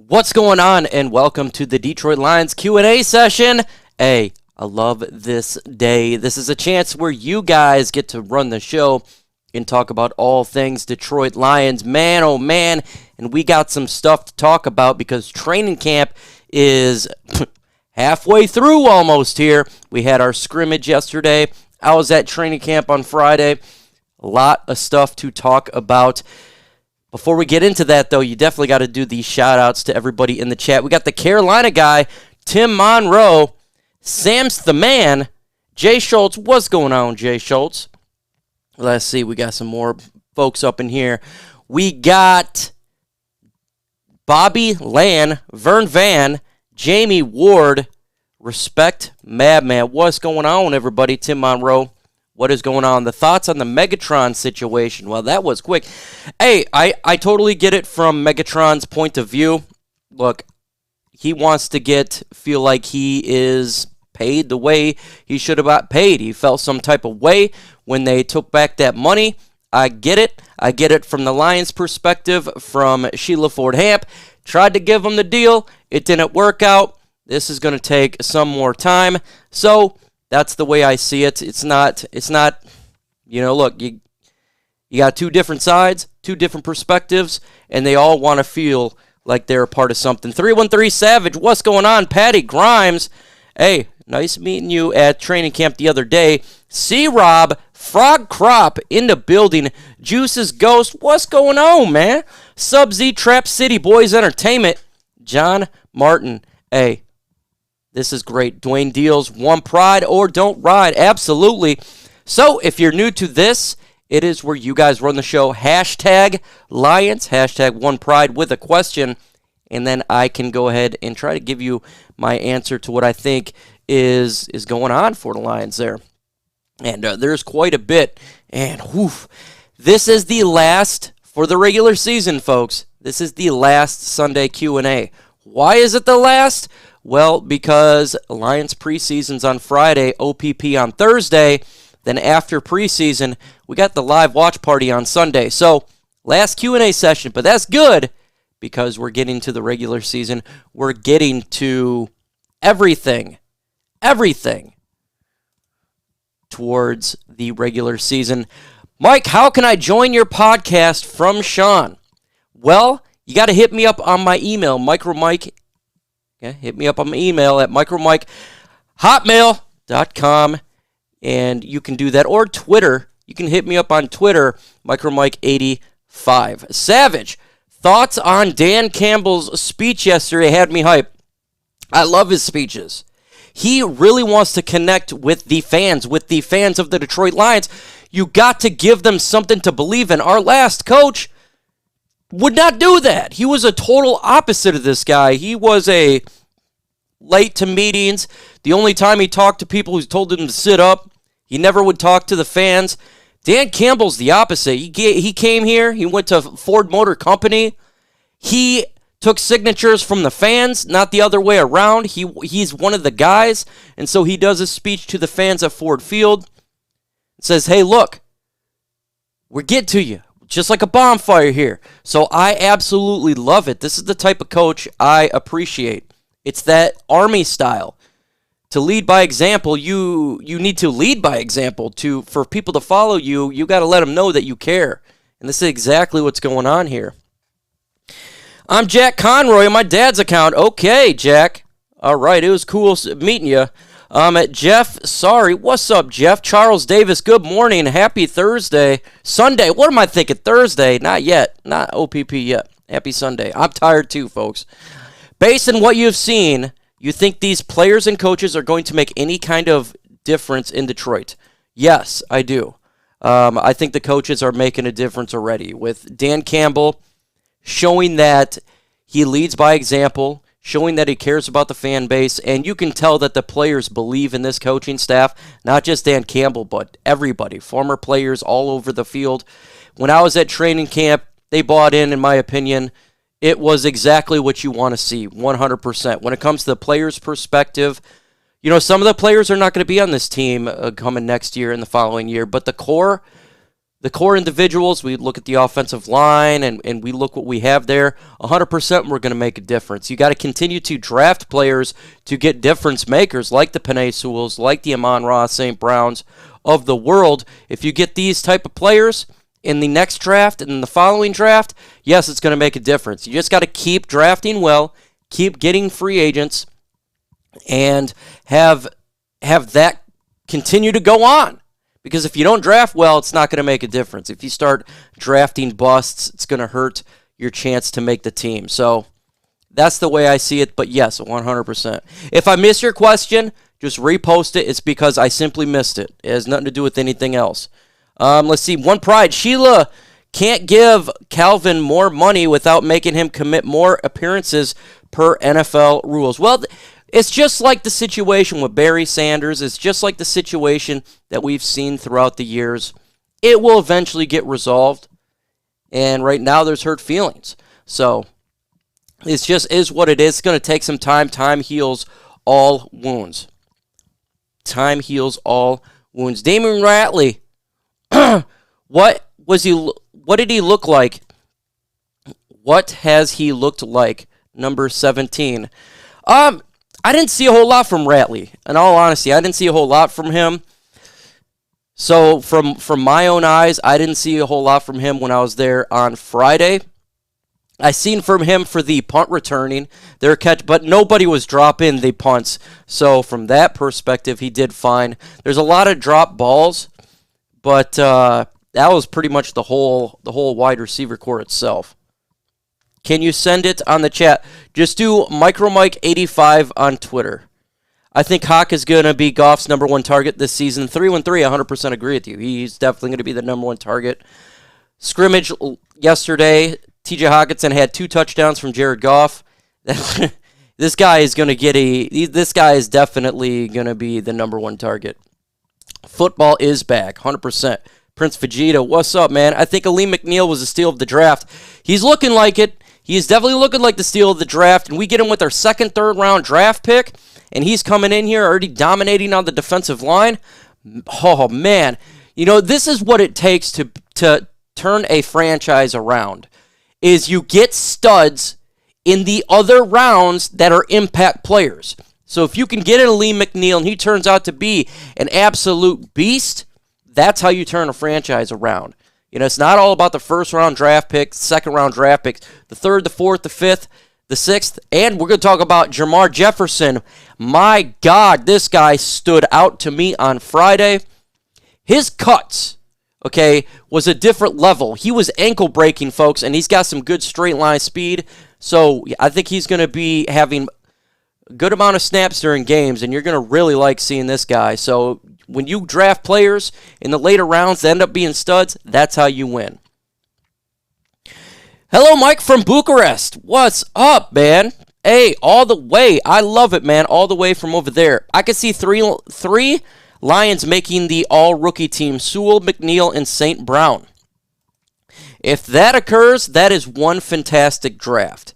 What's going on, and welcome to the Detroit Lions Q&A session. Hey, I love this day. This is a chance where you guys get to run the show and talk about all things Detroit Lions. Man, oh man, and we got some stuff to talk about because training camp is halfway through almost here. We had our scrimmage yesterday. I was at training camp on Friday. A lot of stuff to talk about. Before we get into that, though, you definitely got to do these shout-outs to everybody in the chat. We got the Carolina guy, Tim Monroe, Sam's the man, Jay Schultz. What's going on, Jay Schultz? Let's see. We got some more folks up in here. We got Bobby Land, Vern Van, Jamie Ward, Respect Madman. What's going on, everybody? Tim Monroe. What is going on? The thoughts on the Megatron situation? Well, that was quick. Hey, I totally get it from Megatron's point of view. Look, he wants to feel like he is paid the way he should have got paid. He felt some type of way when they took back that money. I get it. I get it from the Lions' perspective, from Sheila Ford Hamp. Tried to give him the deal. It didn't work out. This is going to take some more time. So that's the way I see it. It's not, look, you got two different sides, two different perspectives, and they all want to feel like they're a part of something. 313 Savage, what's going on? Patty Grimes, hey, nice meeting you at training camp the other day. C-Rob, Frog Crop in the building. Juice's Ghost, what's going on, man? Sub-Z, Trap City Boys Entertainment. John Martin, hey, this is great. Dwayne Deals, One Pride or Don't Ride. Absolutely. So if you're new to this, it is where you guys run the show. Hashtag Lions, hashtag One Pride with a question. And then I can go ahead and try to give you my answer to what I think is going on for the Lions there. And there's quite a bit. And this is the last for the regular season, folks. This is the last Sunday Q&A. Why is it the last? Well, because Lions preseason's on Friday, OPP on Thursday. Then after preseason, we got the live watch party on Sunday. So, last Q&A session, but that's good because we're getting to the regular season. We're getting to everything towards the regular season. Mike, how can I join your podcast from Shawn? Well, you got to hit me up on my email, micromike. Okay, hit me up on my email at micromike@hotmail.com, and you can do that. Or Twitter. You can hit me up on Twitter, micromike85. Savage, thoughts on Dan Campbell's speech yesterday had me hype. I love his speeches. He really wants to connect with the fans of the Detroit Lions. You got to give them something to believe in. Our last coach would not do that. He was a total opposite of this guy. He was late to meetings. The only time he talked to people who told him to sit up, he never would talk to the fans. Dan Campbell's the opposite. He came here. He went to Ford Motor Company. He took signatures from the fans, not the other way around. He's one of the guys, and so he does a speech to the fans at Ford Field. Says, hey, look, we're getting to you. Just like a bonfire here. So I absolutely love it. This is the type of coach I appreciate. It's that Army style. To lead by example, you need to lead by example. For people to follow you, you got to let them know that you care. And this is exactly what's going on here. I'm Jack Conroy on my dad's account. Okay, Jack. All right, it was cool meeting you. Jeff, sorry. What's up, Jeff? Charles Davis, good morning. Happy Thursday. Sunday. What am I thinking? Thursday. Not yet. Not OPP yet. Happy Sunday. I'm tired too, folks. Based on what you've seen, you think these players and coaches are going to make any kind of difference in Detroit? Yes, I do. I think the coaches are making a difference already with Dan Campbell showing that he leads by example, showing that he cares about the fan base, and you can tell that the players believe in this coaching staff, not just Dan Campbell, but everybody, former players all over the field. When I was at training camp, they bought in my opinion. It was exactly what you want to see, 100%. When it comes to the players' perspective, some of the players are not going to be on this team coming next year and the following year, but the core, the core individuals, we look at the offensive line and we look what we have there, 100% we're going to make a difference. You got to continue to draft players to get difference makers like the Penei Sewells, like the Amon-Ra St. Browns of the world. If you get these type of players in the next draft and in the following draft, yes, it's going to make a difference. You just got to keep drafting well, keep getting free agents, and have that continue to go on. Because if you don't draft well, it's not going to make a difference. If you start drafting busts, it's going to hurt your chance to make the team. So that's the way I see it. But yes, 100%. If I miss your question, just repost it. It's because I simply missed it. It has nothing to do with anything else. Let's see. One Pride. Sheila can't give Calvin more money without making him commit more appearances per NFL rules. Well, it's just like the situation with Barry Sanders. It's just like the situation that we've seen throughout the years. It will eventually get resolved. And right now there's hurt feelings. So it just is what it is. It's going to take some time. Time heals all wounds. Time heals all wounds. Damon Ratley. What did he look like? What has he looked like? Number 17. I didn't see a whole lot from Ratley. In all honesty, I didn't see a whole lot from him. So from my own eyes, I didn't see a whole lot from him when I was there on Friday. I seen from him for the punt returning, their catch, but nobody was dropping the punts. So from that perspective, he did fine. There's a lot of drop balls, but that was pretty much the whole wide receiver core itself. Can you send it on the chat? Just do MicroMike85 on Twitter. I think Hawk is going to be Goff's number one target this season. 313, 100% agree with you. He's definitely going to be the number one target. Scrimmage yesterday, T.J. Hockenson had 2 touchdowns from Jared Goff. This guy is definitely going to be the number one target. Football is back, 100%. Prince Vegeta, what's up, man? I think Aleem McNeil was a steal of the draft. He's looking like it. He's definitely looking like the steal of the draft, and we get him with our second, third round draft pick, and he's coming in here already dominating on the defensive line. Oh, man. You know, this is what it takes to turn a franchise around, is you get studs in the other rounds that are impact players. So if you can get an Aleem McNeil and he turns out to be an absolute beast, that's how you turn a franchise around. You know, it's not all about the first-round draft pick, second-round draft picks, the third, the fourth, the fifth, the sixth, and we're going to talk about Jermar Jefferson. My God, this guy stood out to me on Friday. His cuts, okay, was a different level. He was ankle-breaking, folks, and he's got some good straight-line speed, so I think he's going to be having a good amount of snaps during games, and you're going to really like seeing this guy. So when you draft players in the later rounds that end up being studs, that's how you win. Hello, Mike from Bucharest. What's up, man? Hey, all the way. I love it, man. All the way from over there. I can see three Lions making the all-rookie team, Sewell, McNeil, and St. Brown. If that occurs, that is one fantastic draft.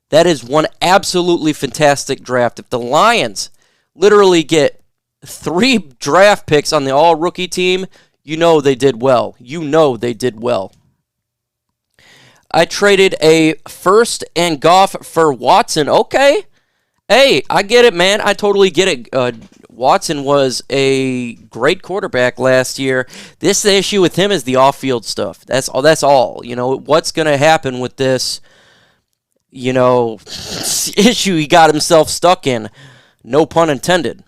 That is one absolutely fantastic draft. If the Lions literally get 3 draft picks on the all-rookie team, you know they did well. You know they did well. I traded a first and Goff for Watson. Okay. Hey, I get it, man. I totally get it. Watson was a great quarterback last year. The issue with him is the off-field stuff. That's all. You know, what's going to happen with this, you know, issue he got himself stuck in? No pun intended.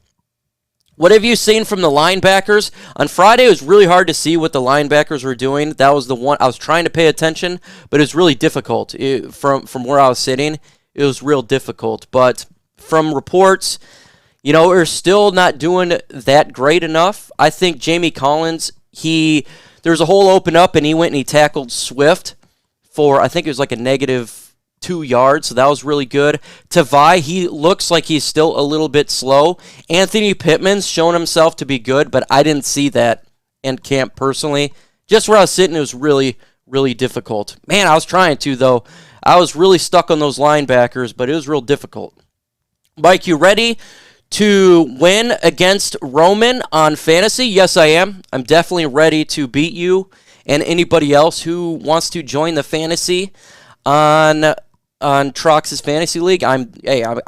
What have you seen from the linebackers? On Friday, it was really hard to see what the linebackers were doing. That was the one I was trying to pay attention, but it was really difficult. From where I was sitting, it was real difficult. But from reports, you know, we're still not doing that great enough. I think Jamie Collins, there was a hole open up, and he went and he tackled Swift for, I think it was like a -2 yards, so that was really good. Tavai, he looks like he's still a little bit slow. Anthony Pittman's shown himself to be good, but I didn't see that in camp personally. Just where I was sitting, it was really, really difficult. Man, I was trying to, though. I was really stuck on those linebackers, but it was real difficult. Mike, you ready to win against Roman on fantasy? Yes, I am. I'm definitely ready to beat you and anybody else who wants to join the fantasy on Trox's Fantasy League. I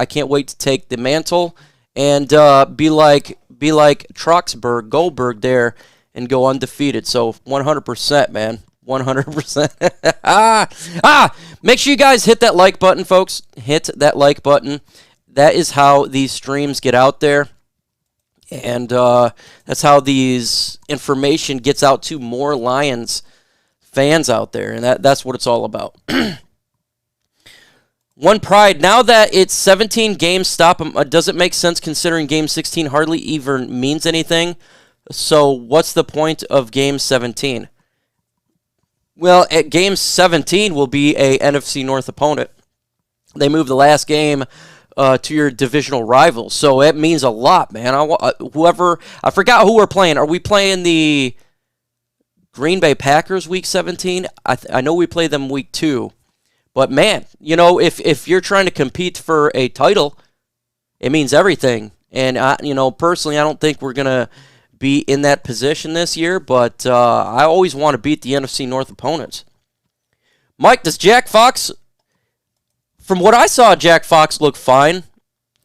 can't wait to take the mantle and be like Troxberg, Goldberg there, and go undefeated. So 100%, man. 100%. Make sure you guys hit that like button, folks. Hit that like button. That is how these streams get out there. And that's how these information gets out to more Lions fans out there. And that's what it's all about. One Pride, now that it's 17 games stop, does it make sense considering Game 16 hardly even means anything? So what's the point of Game 17? Well, at Game 17 will be a NFC North opponent. They move the last game to your divisional rival, so it means a lot, man. I forgot who we're playing. Are we playing the Green Bay Packers Week 17? I know we play them Week 2. But, man, if you're trying to compete for a title, it means everything. And, personally, I don't think we're going to be in that position this year, but I always want to beat the NFC North opponents. Mike, does Jack Fox, from what I saw, Jack Fox looked fine.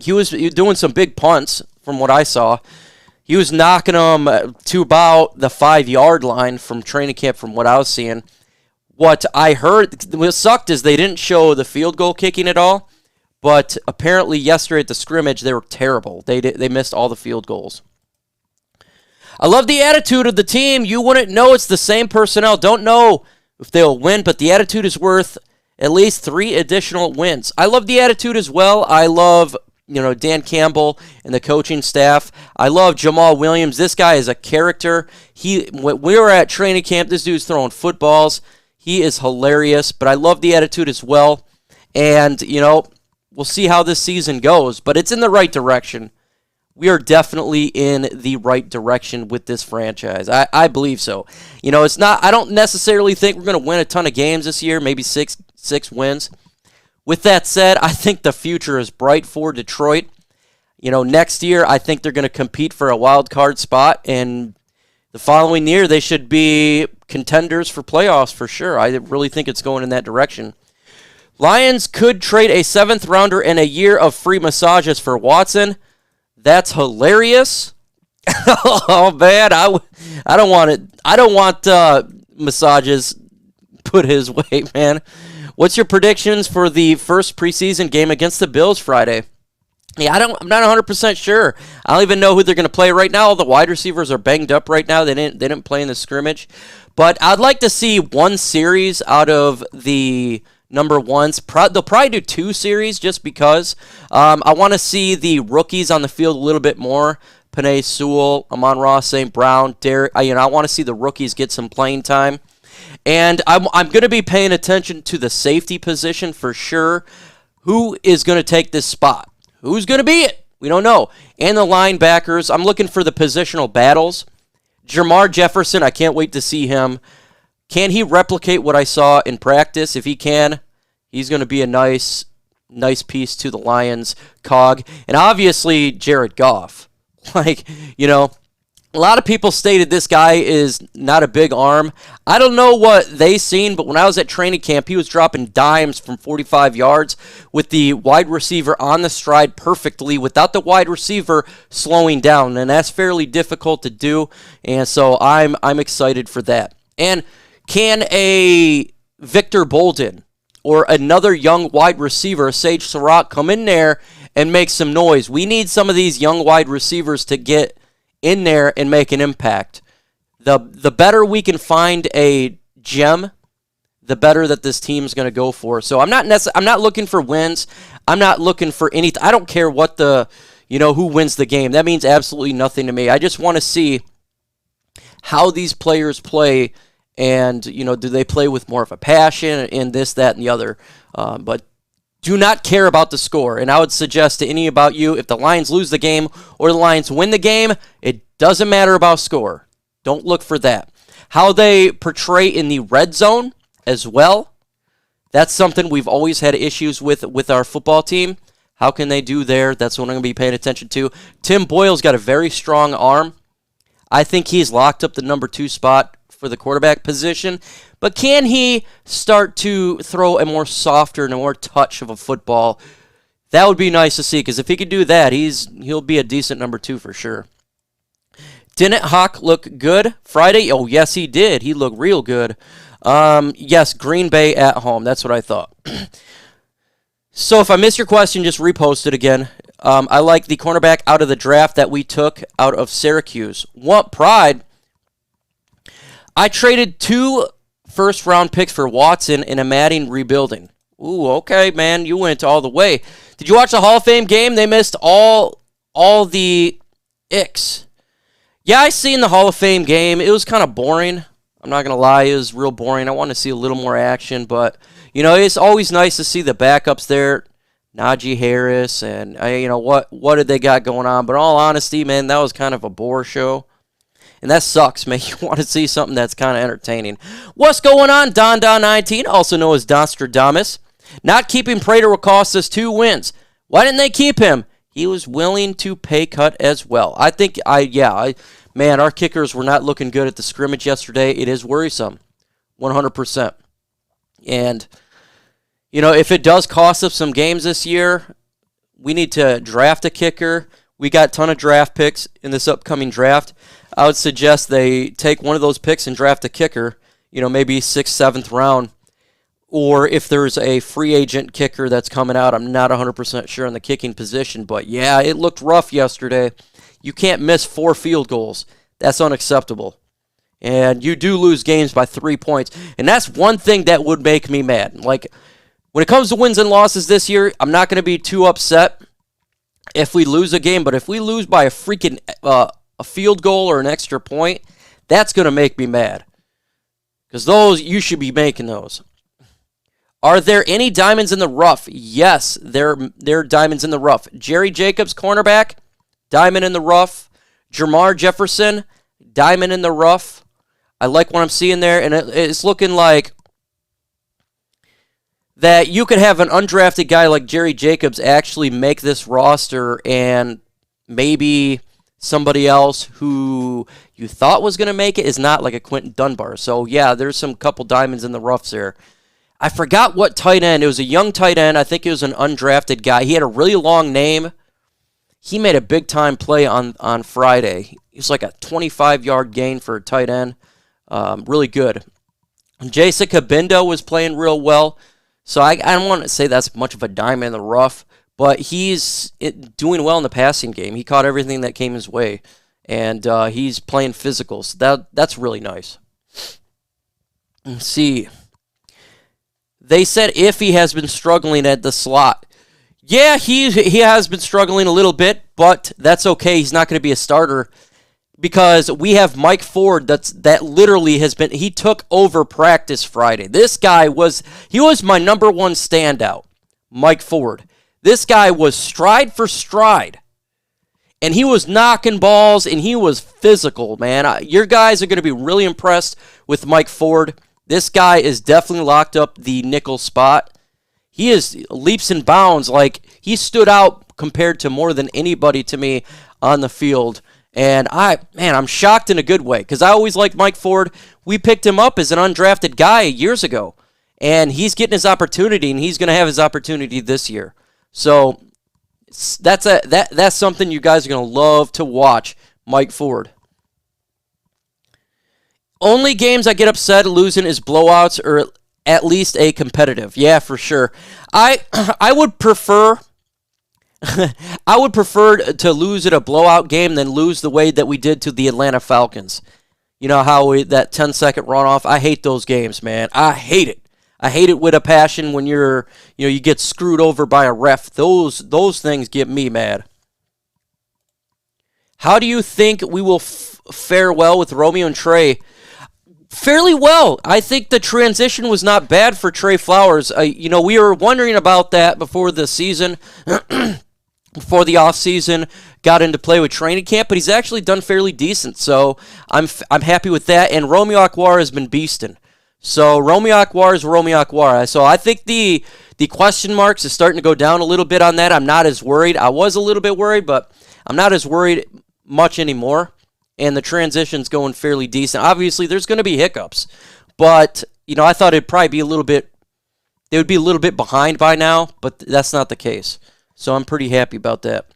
He was doing some big punts from what I saw. He was knocking them to about the 5-yard line from training camp from what I was seeing. What I heard, what sucked is they didn't show the field goal kicking at all, but apparently yesterday at the scrimmage, they were terrible. They missed all the field goals. I love the attitude of the team. You wouldn't know it's the same personnel. Don't know if they'll win, but the attitude is worth at least 3 additional wins. I love the attitude as well. I love, Dan Campbell and the coaching staff. I love Jamal Williams. This guy is a character. When we were at training camp, this dude's throwing footballs. He is hilarious, but I love the attitude as well. And, we'll see how this season goes, but it's in the right direction. We are definitely in the right direction with this franchise. I believe so. It's not. I don't necessarily think we're going to win a ton of games this year, maybe six wins. With that said, I think the future is bright for Detroit. Next year, I think they're going to compete for a wild card spot, and the following year, they should be contenders for playoffs for sure. I really think it's going in that direction. Lions could trade a 7th rounder and a year of free massages for Watson. That's hilarious. Oh man, I don't want it. I don't want massages put his way, man. What's your predictions for the first preseason game against the Bills Friday? Yeah, I'm not 100% sure. I don't even know who they're going to play right now. All the wide receivers are banged up right now. They didn't play in the scrimmage. But I'd like to see one series out of the number ones. They'll probably do 2 series just because. I want to see the rookies on the field a little bit more. Penei Sewell, Amon-Ra St. Brown, Derek. I want to see the rookies get some playing time. And I'm going to be paying attention to the safety position for sure. Who is going to take this spot? Who's going to be it? We don't know. And the linebackers, I'm looking for the positional battles. Jermar Jefferson, I can't wait to see him. Can he replicate what I saw in practice? If he can, he's going to be a nice piece to the Lions cog. And obviously, Jared Goff. A lot of people stated this guy is not a big arm. I don't know what they seen, but when I was at training camp, he was dropping dimes from 45 yards with the wide receiver on the stride perfectly without the wide receiver slowing down, and that's fairly difficult to do, and so I'm excited for that. And can a Victor Bolden or another young wide receiver, Sage Surratt, come in there and make some noise? We need some of these young wide receivers to get in there and make an impact. The better we can find a gem, the better that this team's going to go for. So I'm not looking for wins. I'm not looking for anything. I don't care what who wins the game. That means absolutely nothing to me. I just want to see how these players play, and do they play with more of a passion and this, that, and the other. But do not care about the score. And I would suggest to any about you, if the Lions lose the game or the Lions win the game, it doesn't matter about score. Don't look for that. How they portray in the red zone as well, that's something we've always had issues with our football team. How can they do there? That's what I'm going to be paying attention to. Tim Boyle's got a very strong arm. I think he's locked up the number 2 spot for the quarterback position. But can he start to throw a more softer and a more touch of a football? That would be nice to see, because if he could do that, he'll be a decent number 2 for sure. Didn't Hawk look good Friday? Oh, yes, he did. He looked real good. Yes, Green Bay at home. That's what I thought. So if I missed your question, just repost it again. I like the cornerback out of the draft that we took out of Syracuse. What pride. I traded 2 first-round picks for Watson in a Madden rebuilding. Ooh, okay, man. You went all the way. Did you watch the Hall of Fame game? They missed all the icks. Yeah, I seen the Hall of Fame game. It was kind of boring. I'm not going to lie. It was real boring. I want to see a little more action, but, it's always nice to see the backups there. Najee Harris and, what did they got going on? But in all honesty, man, that was kind of a bore show. And that sucks, man. You want to see something that's kind of entertaining. What's going on? Don19, also known as Dostradamus. Not keeping Prater will cost us 2 wins. Why didn't they keep him? He was willing to pay cut as well. I think, man, our kickers were not looking good at the scrimmage yesterday. It is worrisome, 100%. And, if it does cost us some games this year, we need to draft a kicker. We got a ton of draft picks in this upcoming draft. I would suggest they take one of those picks and draft a kicker, maybe 6th, 7th round. Or if there's a free agent kicker that's coming out, I'm not 100% sure on the kicking position. But, yeah, it looked rough yesterday. You can't miss 4 field goals. That's unacceptable. And you do lose games by 3 points. And that's one thing that would make me mad. Like, when it comes to wins and losses this year, I'm not going to be too upset if we lose a game. But if we lose by a freaking a field goal or an extra point, that's going to make me mad. Because those, you should be making those. Are there any diamonds in the rough? Yes, there are diamonds in the rough. Jerry Jacobs, cornerback, diamond in the rough. Jermar Jefferson, diamond in the rough. I like what I'm seeing there, and it's looking like that you could have an undrafted guy like Jerry Jacobs actually make this roster, and maybe somebody else who you thought was going to make it is not, like a Quentin Dunbar. So, yeah, there's some couple diamonds in the roughs there. I forgot what tight end. It was a young tight end. I think it was an undrafted guy. He had a really long name. He made a big-time play on Friday. It was like a 25-yard gain for a tight end. Really good. Jason Cabinda was playing real well. So I don't want to say that's much of a diamond in the rough, but he's doing well in the passing game. He caught everything that came his way, and he's playing physical. So that's really nice. Let's see. They said Iffy has been struggling at the slot. Yeah, he has been struggling a little bit, but that's okay. He's not going to be a starter because we have Mike Ford that literally has been, he took over practice Friday. This guy was my number 1 standout, Mike Ford. This guy was stride for stride, and he was knocking balls, and he was physical, man. Your guys are going to be really impressed with Mike Ford. This guy is definitely locked up the nickel spot. He is leaps and bounds. Like, he stood out compared to more than anybody to me on the field. And I'm shocked in a good way because I always liked Mike Ford. We picked him up as an undrafted guy years ago. And he's getting his opportunity, and he's going to have his opportunity this year. So that's something you guys are going to love to watch, Mike Ford. Only games I get upset losing is blowouts or at least a competitive. Yeah, for sure. I would prefer to lose at a blowout game than lose the way that we did to the Atlanta Falcons. You know how that 10-second runoff? I hate those games, man. I hate it. I hate it with a passion when you get screwed over by a ref. Those things get me mad. How do you think we will fare well with Romeo and Trey? Fairly well. I think the transition was not bad for Trey Flowers. We were wondering about that before the season, before the offseason got into play with training camp, but he's actually done fairly decent. So I'm happy with that. And Romeo Okwara has been beasting. So Romeo Okwara is Romeo Okwara. So I think the question marks is starting to go down a little bit on that. I'm not as worried. I was a little bit worried, but I'm not as worried much anymore. and the transition's going fairly decent. Obviously, there's going to be hiccups, but I thought it'd probably be they would be a little bit behind by now, but that's not the case. So I'm pretty happy about that.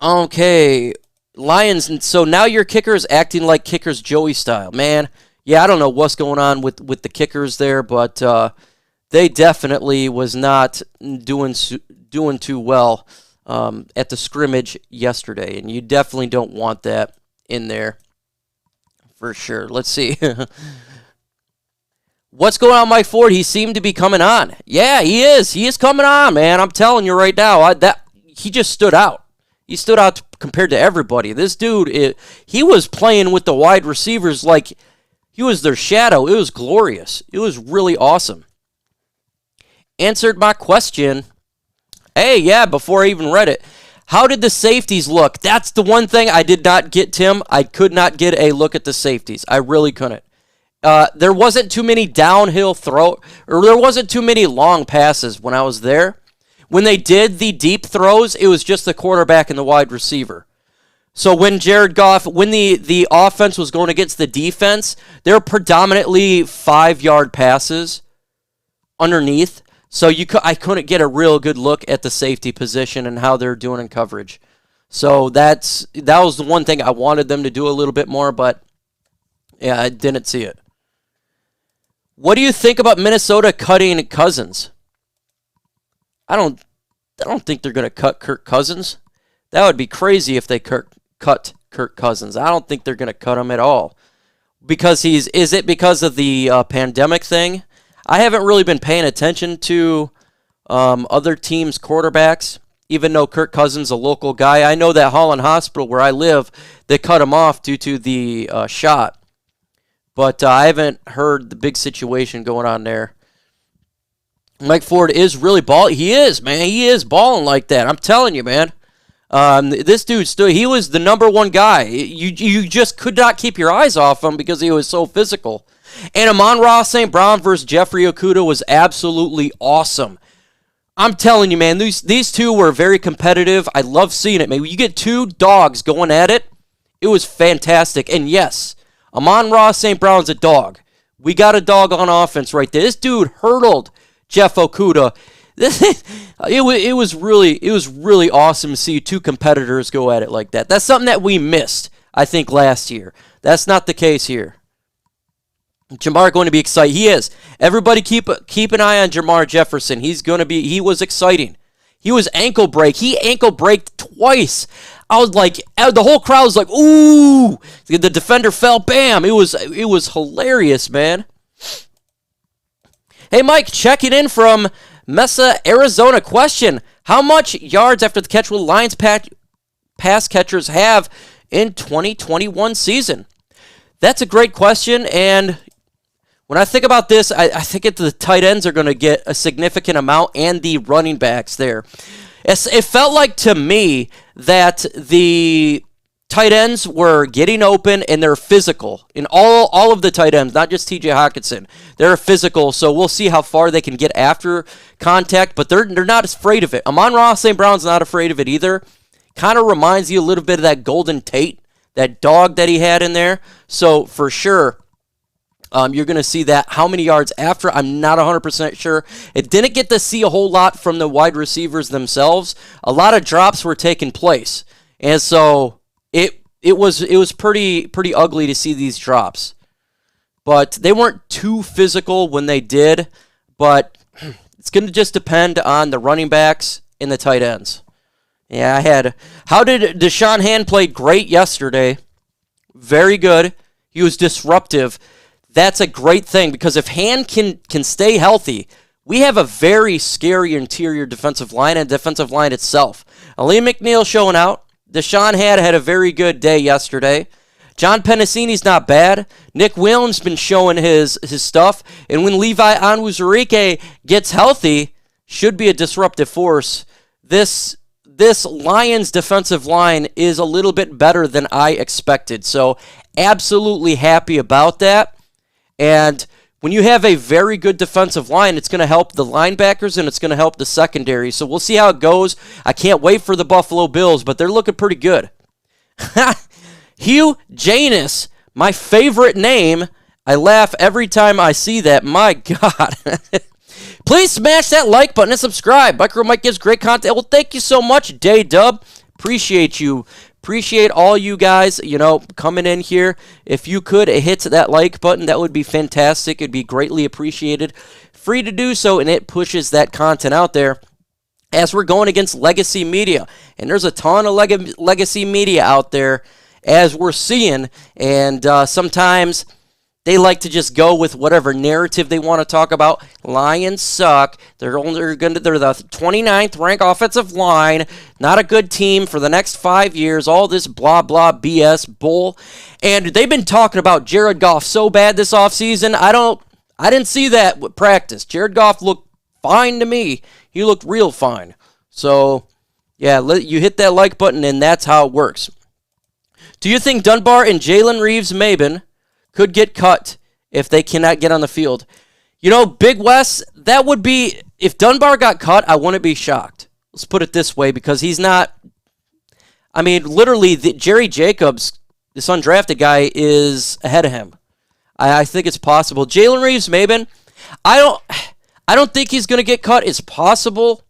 Okay, Lions. And so now your kicker is acting like kickers Joey style, man. Yeah, I don't know what's going on with the kickers there, but they definitely was not doing too well at the scrimmage yesterday, and you definitely don't want that in there for sure. Let's see. What's going on, Mike Ford? He seemed to be coming on. Yeah, he is. He is coming on, man. I'm telling you right now. He just stood out. He stood out compared to everybody. This dude, he was playing with the wide receivers like he was their shadow. It was glorious. It was really awesome. Answered my question. Hey, yeah, before I even read it. How did the safeties look? That's the one thing I did not get, Tim. I could not get a look at the safeties. I really couldn't. There wasn't too many downhill there wasn't too many long passes when I was there. When they did the deep throws, it was just the quarterback and the wide receiver. So when Jared Goff, when the offense was going against the defense, they were predominantly 5-yard passes underneath. So I couldn't get a real good look at the safety position and how they're doing in coverage. So that was the one thing I wanted them to do a little bit more, but yeah, I didn't see it. What do you think about Minnesota cutting Cousins? I don't think they're going to cut Kirk Cousins. That would be crazy if they cut Kirk Cousins. I don't think they're going to cut him at all. Because is it because of the pandemic thing? I haven't really been paying attention to other teams' quarterbacks, even though Kirk Cousins is a local guy. I know that Holland Hospital, where I live, they cut him off due to the shot. But I haven't heard the big situation going on there. Mike Ford is really balling. He is, man. He is balling like that. I'm telling you, man. This dude he was the number one guy. You just could not keep your eyes off him because he was so physical. And Amon-Ra St. Brown versus Jeffrey Okudah was absolutely awesome. I'm telling you, man, these two were very competitive. I love seeing it, man. When you get two dogs going at it, it was fantastic. And yes, Amon-Ra St. Brown's a dog. We got a dog on offense right there. This dude hurdled Jeff Okudah. It was really awesome to see two competitors go at it like that. That's something that we missed, I think, last year. That's not the case here. Jamar going to be excited. He is. Everybody keep an eye on Jamar Jefferson. He was exciting. He was ankle break. He ankle braked twice. I was like, the whole crowd was like, ooh. The defender fell, bam. It was hilarious, man. Hey, Mike, checking in from Mesa, Arizona. Question: how much yards after the catch will Lions pass catchers have in 2021 season? That's a great question, and when I think about this, I think the tight ends are going to get a significant amount, and the running backs there. It felt like to me that the tight ends were getting open and they're physical. In all of the tight ends, not just T.J. Hockenson. They're physical, so we'll see how far they can get after contact, but they're not afraid of it. Amon-Ra St. Brown's not afraid of it either. Kind of reminds you a little bit of that Golden Tate, that dog that he had in there. So for sure, you're going to see that. How many yards after? I'm not 100% sure. It didn't get to see a whole lot from the wide receivers themselves. A lot of drops were taking place. And so it was pretty ugly to see these drops. But they weren't too physical when they did. But it's going to just depend on the running backs and the tight ends. Yeah, how did Shawn Hand play? Great yesterday. Very good. He was disruptive. That's a great thing because if Hand can stay healthy, we have a very scary interior defensive line and defensive line itself. Ali McNeil showing out. Deshaun had a very good day yesterday. John Pennicini's not bad. Nick Williams been showing his stuff. And when Levi Onwuzurike gets healthy, should be a disruptive force. This Lions defensive line is a little bit better than I expected. So absolutely happy about that. And when you have a very good defensive line, it's going to help the linebackers and it's going to help the secondary. So we'll see how it goes. I can't wait for the Buffalo Bills, but they're looking pretty good. Hugh Janus, my favorite name. I laugh every time I see that. My God. Please smash that like button and subscribe. Micro Mike gives great content. Well, thank you so much, Day-Dub. Appreciate you. Appreciate all you guys, coming in here. If you could hit that like button, that would be fantastic. It'd be greatly appreciated. Free to do so, and it pushes that content out there as we're going against legacy media. And there's a ton of legacy media out there, as we're seeing, and sometimes they like to just go with whatever narrative they want to talk about. Lions suck. They're the 29th ranked offensive line. Not a good team for the next 5 years. All this blah, blah, BS bull. And they've been talking about Jared Goff so bad this offseason. I didn't see that with practice. Jared Goff looked fine to me. He looked real fine. So, yeah, you hit that like button, and that's how it works. Do you think Dunbar and Jalen Reeves-Maybin could get cut if they cannot get on the field? Big Wes, that would be, if Dunbar got cut, I wouldn't be shocked. Let's put it this way, because he's not, literally, Jerry Jacobs, this undrafted guy, is ahead of him. I think it's possible. Jalen Reeves-Maybin, I don't think he's going to get cut. It's possible,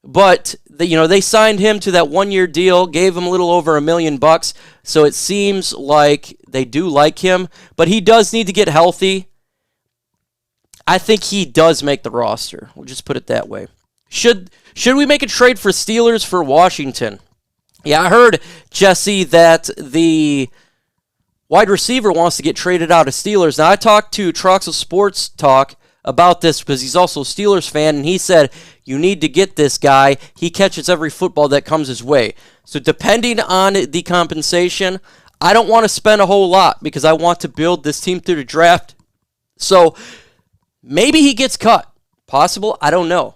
but they signed him to that 1-year deal, gave him a little over $1 million, so it seems like they do like him, but he does need to get healthy. I think he does make the roster. We'll just put it that way. Should we make a trade for Steelers for Washington? Yeah, I heard, Jesse, that the wide receiver wants to get traded out of Steelers. Now, I talked to Troxel Sports Talk about this because he's also a Steelers fan, and he said, you need to get this guy. He catches every football that comes his way. So depending on the compensation, I don't want to spend a whole lot because I want to build this team through the draft. So maybe he gets cut. Possible? I don't know.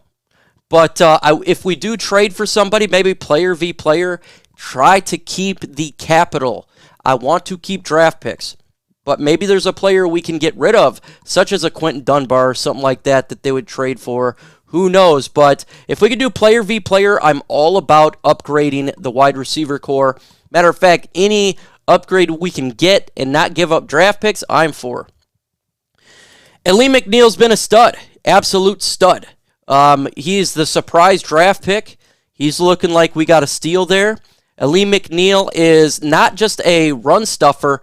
But if we do trade for somebody, maybe player v. player, try to keep the capital. I want to keep draft picks. But maybe there's a player we can get rid of, such as a Quentin Dunbar or something like that they would trade for. Who knows? But if we could do player v. player, I'm all about upgrading the wide receiver core. Matter of fact, any upgrade we can get and not give up draft picks, I'm for. And Lee McNeil's been a stud. Absolute stud. He's the surprise draft pick. He's looking like we got a steal there. Lee McNeil is not just a run stuffer,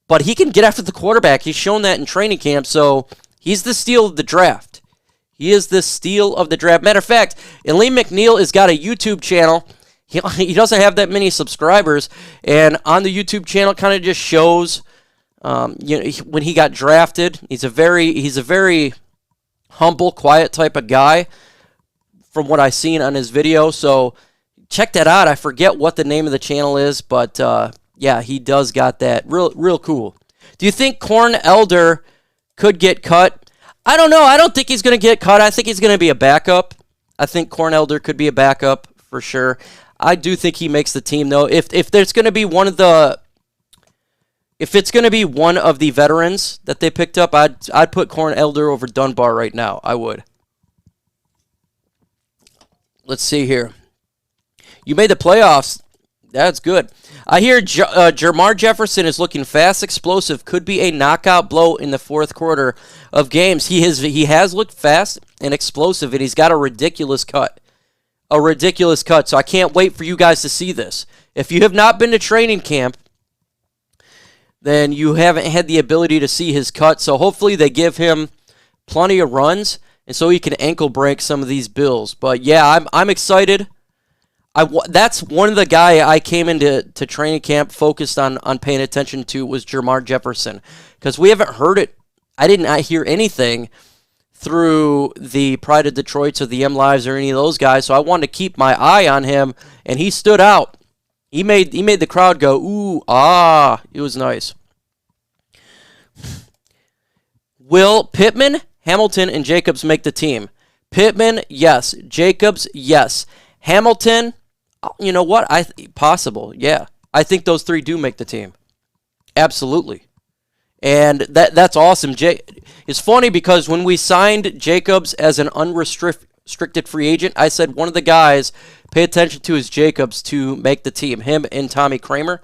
but he can get after the quarterback. He's shown that in training camp, so he's the steal of the draft. He is the steal of the draft. Matter of fact, Lee McNeil has got a YouTube channel. He doesn't have that many subscribers, and on the YouTube channel, kind of just shows, when he got drafted. He's a very humble, quiet type of guy, from what I've seen on his video. So check that out. I forget what the name of the channel is, but yeah, he does got that. Real cool. Do you think Corn Elder could get cut? I don't know. I don't think he's going to get cut. I think he's going to be a backup. I think Corn Elder could be a backup for sure. I do think he makes the team, though. If there's going to be one of the veterans that they picked up, I'd put Corn Elder over Dunbar right now. I would. Let's see here. You made the playoffs. That's good. I hear Jermar Jefferson is looking fast, explosive, could be a knockout blow in the fourth quarter of games. He has looked fast and explosive, and he's got a ridiculous cut. So I can't wait for you guys to see this. If you have not been to training camp, then you haven't had the ability to see his cut. So hopefully they give him plenty of runs, and so he can ankle break some of these Bills. But yeah, I'm excited. That's one of the guy I came into training camp focused on paying attention to was Jermar Jefferson, because we haven't heard it. I didn't hear anything through the Pride of Detroit or the M Lives or any of those guys, so I wanted to keep my eye on him, and he stood out. He made the crowd go, ooh, ah. It was nice. Will Pittman, Hamilton, and Jacobs make the team? Pittman, yes. Jacobs, yes. Hamilton, you know what? Possible, yeah. I think those three do make the team. Absolutely. And that's awesome. It's funny because when we signed Jacobs as an unrestricted free agent, I said one of the guys pay attention to is Jacobs to make the team, him and Tommy Kramer.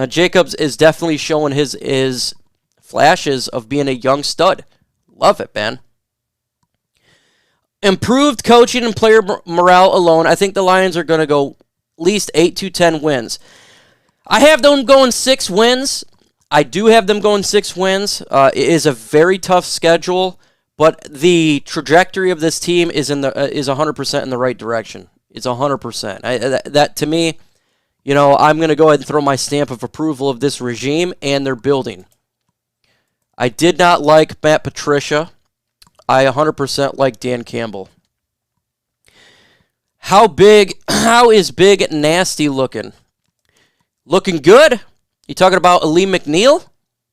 Jacobs is definitely showing his flashes of being a young stud. Love it, man. Improved coaching and player morale alone, I think the Lions are going to go at least 8 to 10 wins. I have them going 6 wins. I do have them going 6 wins. It is a very tough schedule, but the trajectory of this team is 100% in the right direction. It's 100%. That to me, I'm going to go ahead and throw my stamp of approval of this regime and their building. I did not like Matt Patricia. I 100% like Dan Campbell. How is Big Nasty looking? Looking good? You talking about Ali McNeil?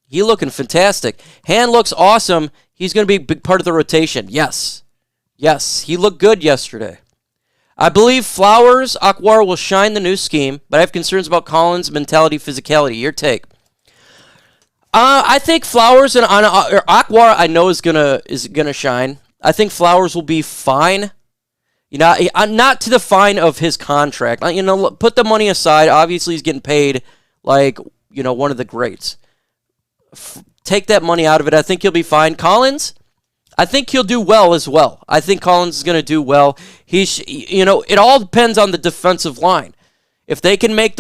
He looking fantastic. Hand looks awesome. He's going to be a big part of the rotation. Yes. Yes, he looked good yesterday. I believe Flowers, Okwara will shine the new scheme, but I have concerns about Collins' mentality, physicality. Your take. I think Flowers and Okwara I know is gonna shine. I think Flowers will be fine. Not to the fine of his contract. Put the money aside. Obviously, he's getting paid like one of the greats. Take that money out of it. I think he'll be fine. Collins, I think he'll do well as well. I think Collins is gonna do well. It all depends on the defensive line. If they can get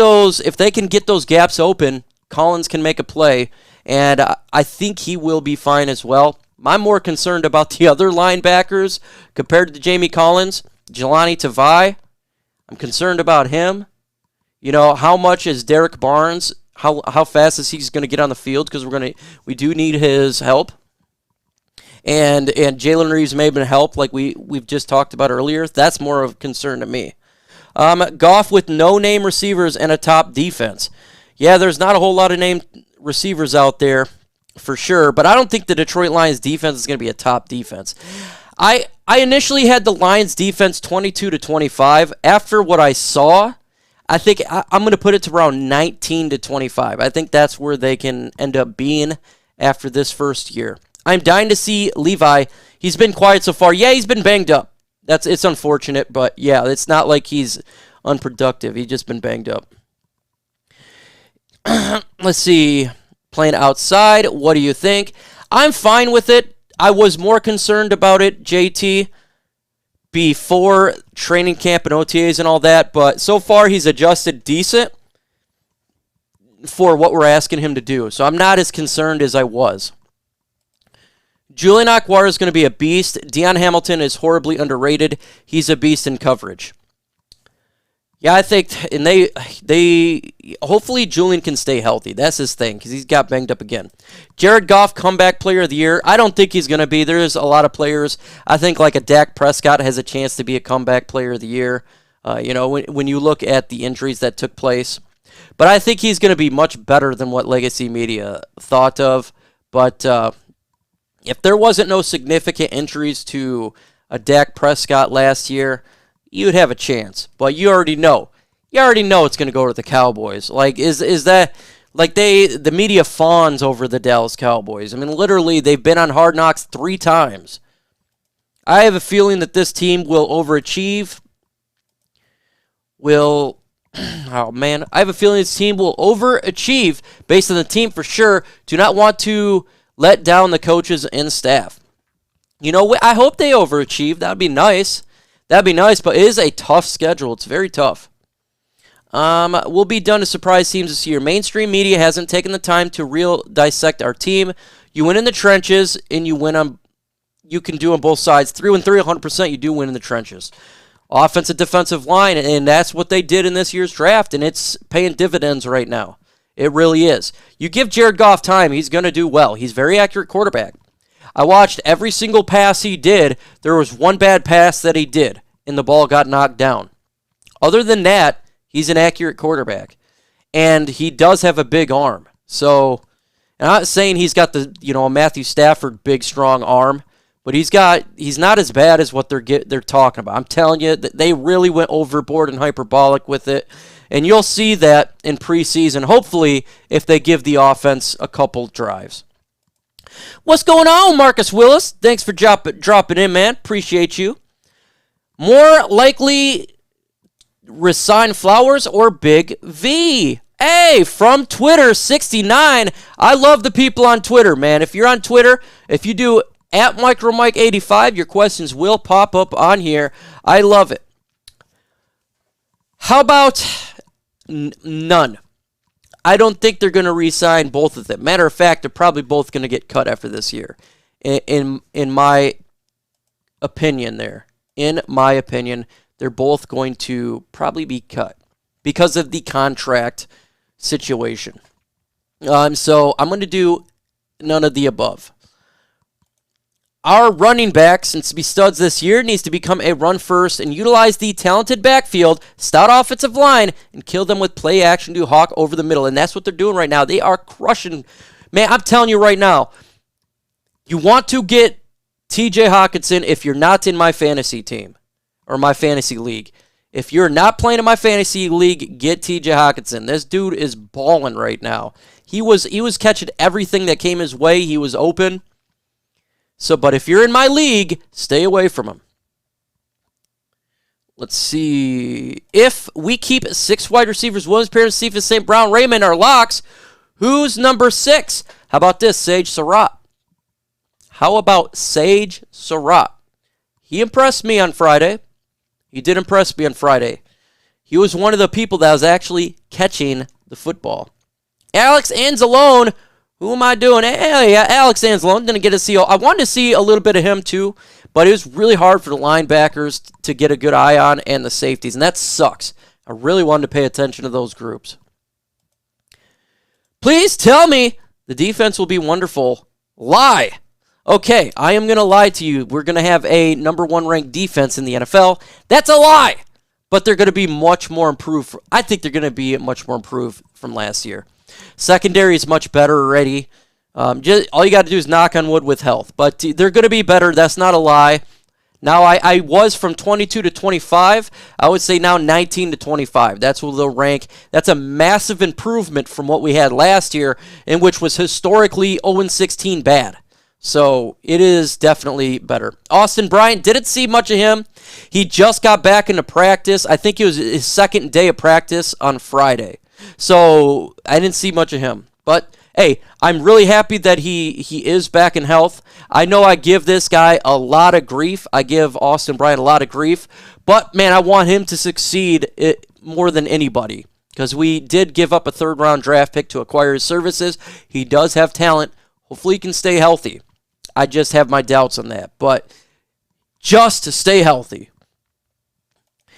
those gaps open, Collins can make a play. And I think he will be fine as well. I'm more concerned about the other linebackers compared to Jamie Collins. Jelani Tavai, I'm concerned about him. How much is Derek Barnes? How fast is he going to get on the field? Because we do need his help. And Jalen Reeves may have been help, like we've just talked about earlier. That's more of a concern to me. Goff with no name receivers and a top defense. Yeah, there's not a whole lot of name receivers out there for sure, but I don't think the Detroit Lions defense is going to be a top defense. I initially had the Lions defense 22-25. After what I saw, I think I'm going to put it to around 19-25. I think that's where they can end up being after this first year. I'm dying to see Levi. He's been quiet so far. Yeah, he's been banged up. It's unfortunate, but yeah, it's not like he's unproductive. He's just been banged up. Let's see. Playing outside, what do you think? I'm fine with it. I was more concerned about it, JT, before training camp and OTAs and all that, but so far he's adjusted decent for what we're asking him to do. So I'm not as concerned as I was. Julian Okwara is going to be a beast. Deion Hamilton is horribly underrated. He's a beast in coverage. Yeah, I think, and they hopefully Julian can stay healthy. That's his thing, because he's got banged up again. Jared Goff, comeback player of the year. I don't think he's going to be. There's a lot of players. I think like a Dak Prescott has a chance to be a comeback player of the year, when you look at the injuries that took place. But I think he's going to be much better than what Legacy Media thought of. But if there wasn't no significant injuries to a Dak Prescott last year, you'd have a chance, but you already know. It's going to go to the Cowboys. Like, is that like the media fawns over the Dallas Cowboys? I mean, literally, they've been on Hard Knocks 3 times. I have a feeling that this team will overachieve. I have a feeling this team will overachieve based on the team for sure. Do not want to let down the coaches and staff. I hope they overachieve. That would be nice. That'd be nice, but it is a tough schedule. It's very tough. We'll be done to surprise teams this year. Mainstream media hasn't taken the time to dissect our team. You win in the trenches, and you can do on both sides. 3-3, 100%, you do win in the trenches. Offensive, defensive line, and that's what they did in this year's draft, and it's paying dividends right now. It really is. You give Jared Goff time, he's going to do well. He's a very accurate quarterback. I watched every single pass he did. There was one bad pass that he did, and the ball got knocked down. Other than that, he's an accurate quarterback, and he does have a big arm. So, I'm not saying he's got the a Matthew Stafford big strong arm, but he's not as bad as what they're talking about. I'm telling you that they really went overboard and hyperbolic with it, and you'll see that in preseason. Hopefully, if they give the offense a couple drives. What's going on, Marcus Willis? Thanks for dropping in, man. Appreciate you. More likely resign Flowers or Big V? Hey, from Twitter, 69. I love the people on Twitter, man. If you're on Twitter, if you do at MicroMike85, your questions will pop up on here. I love it. How about none? I don't think they're going to re-sign both of them. Matter of fact, they're probably both going to get cut after this year. In my opinion there. In my opinion, they're both going to probably be cut because of the contract situation. So I'm going to do none of the above. Our running back, since to be studs this year, needs to become a run first and utilize the talented backfield, stout offensive line, and kill them with play action to hawk over the middle. And that's what they're doing right now. They are crushing. Man, I'm telling you right now, you want to get T.J. Hockenson if you're not in my fantasy team or my fantasy league. If you're not playing in my fantasy league, get T.J. Hockenson. This dude is balling right now. He was catching everything that came his way. He was open. So, but if you're in my league, stay away from him. Let's see. If we keep 6 wide receivers, Williams, Perriman, Cephus, St. Brown, Raymond are locks, who's number 6? How about this, Sage Surratt? How about Sage Surratt? He impressed me on Friday. He did impress me on Friday. He was one of the people that was actually catching the football. Alex Anzalone. Who am I doing? Hey, yeah, Alex Anzalone. Didn't get to see. I wanted to see a little bit of him too, but it was really hard for the linebackers to get a good eye on and the safeties, and that sucks. I really wanted to pay attention to those groups. Please tell me the defense will be wonderful. Lie. Okay, I am going to lie to you. We're going to have a number 1 ranked defense in the NFL. That's a lie, but they're going to be much more improved. I think they're going to be much more improved from last year. Secondary is much better already. All you got to do is knock on wood with health. But they're going to be better. That's not a lie. Now, I was from 22 to 25. I would say now 19 to 25. That's where they'll rank. That's a massive improvement from what we had last year, in which was historically 0-16 bad. So it is definitely better. Austin Bryant, didn't see much of him. He just got back into practice. I think it was his second day of practice on Friday. So I didn't see much of him. But, hey, I'm really happy that he is back in health. I know I give this guy a lot of grief. I give Austin Bryant a lot of grief. But, man, I want him to succeed more than anybody. Because we did give up a third-round draft pick to acquire his services. He does have talent. Hopefully he can stay healthy. I just have my doubts on that. But just to stay healthy.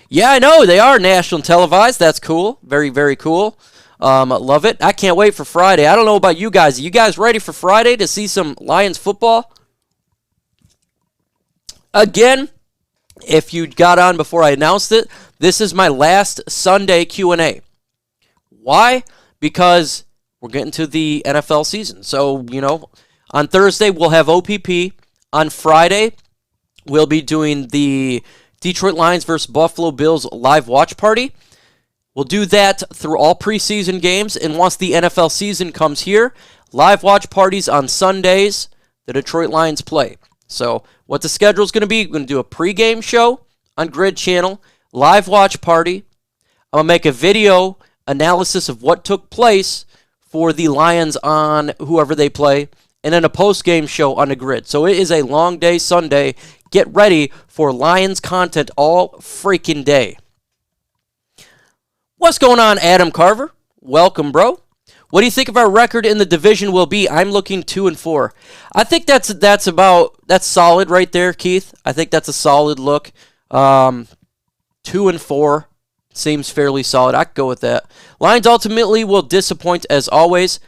Yeah, I know. They are national televised. That's cool. Very, very cool. Love it. I can't wait for Friday. I don't know about you guys. Are you guys ready for Friday to see some Lions football? Again, if you got on before I announced it, this is my last Sunday Q&A. Why? Because we're getting to the NFL season. So, on Thursday, we'll have OPP. On Friday, we'll be doing the Detroit Lions versus Buffalo Bills live watch party. We'll do that through all preseason games, and once the NFL season comes here, live watch parties on Sundays, the Detroit Lions play. So what the schedule is going to be, we're going to do a pregame show on Grid Channel, live watch party. I'm going to make a video analysis of what took place for the Lions on whoever they play, and then a postgame show on the Grid. So it is a long day Sunday. Get ready for Lions content all freaking day. What's going on, Adam Carver? Welcome, bro. What do you think of our record in the division will be? I'm looking 2-4. I think that's solid right there, Keith. I think that's a solid look. 2-4 seems fairly solid. I could go with that. Lions ultimately will disappoint as always.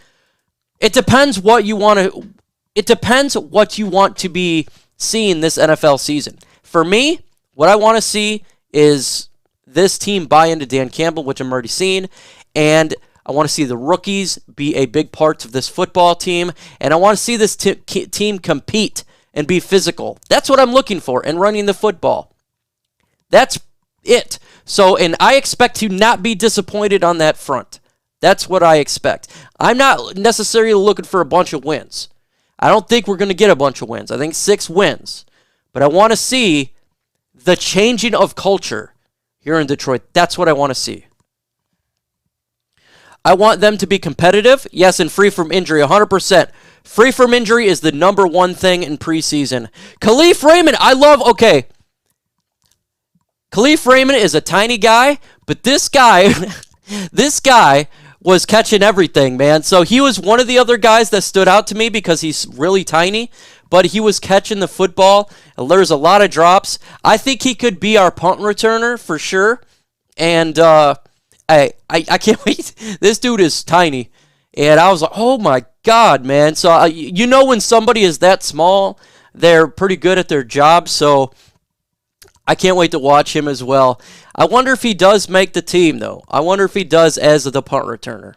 It depends what you want to. It depends what you want to be seeing this NFL season. For me, what I want to see is this team buy into Dan Campbell, which I'm already seeing, and I want to see the rookies be a big part of this football team, and I want to see this team compete and be physical. That's what I'm looking for in running the football. That's it. So, and I expect to not be disappointed on that front. That's what I expect. I'm not necessarily looking for a bunch of wins. I don't think we're going to get a bunch of wins. I think 6 wins. But I want to see the changing of culture here in Detroit. That's what I want to see. I want them to be competitive, yes, and free from injury, 100%. Free from injury is the number one thing in preseason. Khalif Raymond, Khalif Raymond is a tiny guy, but this guy, this guy was catching everything, man. So he was one of the other guys that stood out to me because he's really tiny, but he was catching the football. There's a lot of drops. I think he could be our punt returner for sure. And I can't wait. This dude is tiny. And I was like, oh my God, man. So you know when somebody is that small, they're pretty good at their job. So I can't wait to watch him as well. I wonder if he does make the team, though. I wonder if he does as the punt returner.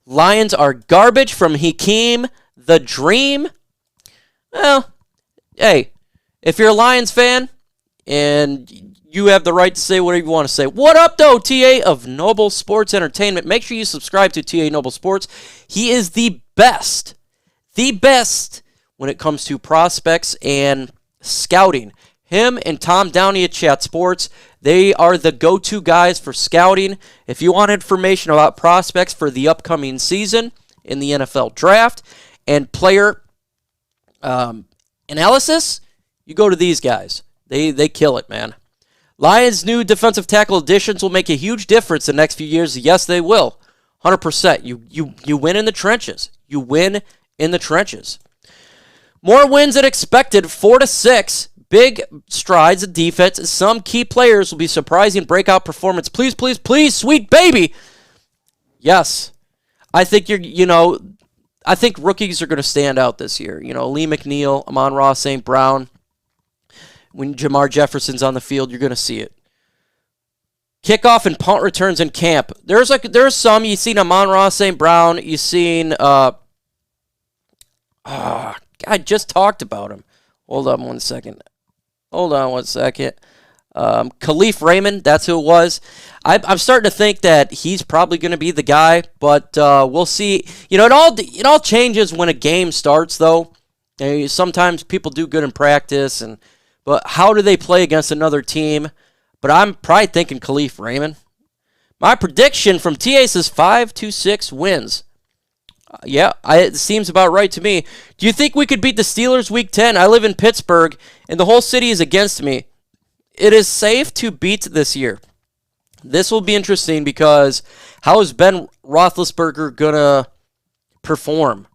Lions are garbage from Hakeem the Dream. Well, hey, if you're a Lions fan and you have the right to say whatever you want to say. What up, though, TA of Noble Sports Entertainment? Make sure you subscribe to TA Noble Sports. He is the best when it comes to prospects and scouting. Him and Tom Downey at Chat Sports, they are the go-to guys for scouting. If you want information about prospects for the upcoming season in the NFL draft and player analysis, you go to these guys. They kill it, man. Lions' new defensive tackle additions will make a huge difference in the next few years. Yes, they will. 100%. You win in the trenches. You win in the trenches. More wins than expected, 4-6. Big strides in defense. Some key players will be surprising breakout performance. Please, please, please, sweet baby. Yes. I think I think rookies are going to stand out this year. Lee McNeil, Amon-Ra St. Brown. When Jamar Jefferson's on the field, you're going to see it. Kickoff and punt returns in camp. There's some. You've seen Amon-Ra St. Brown. You've seen I just talked about him. Hold on one second. Khalif Raymond, that's who it was. I'm starting to think that he's probably going to be the guy, but we'll see. It all changes when a game starts, though. Sometimes people do good in practice, but how do they play against another team? But I'm probably thinking Khalif Raymond. My prediction from TA says 5-6 wins. It seems about right to me. Do you think we could beat the Steelers Week 10? I live in Pittsburgh, and the whole city is against me. It is safe to beat this year. This will be interesting because how is Ben Roethlisberger going to perform?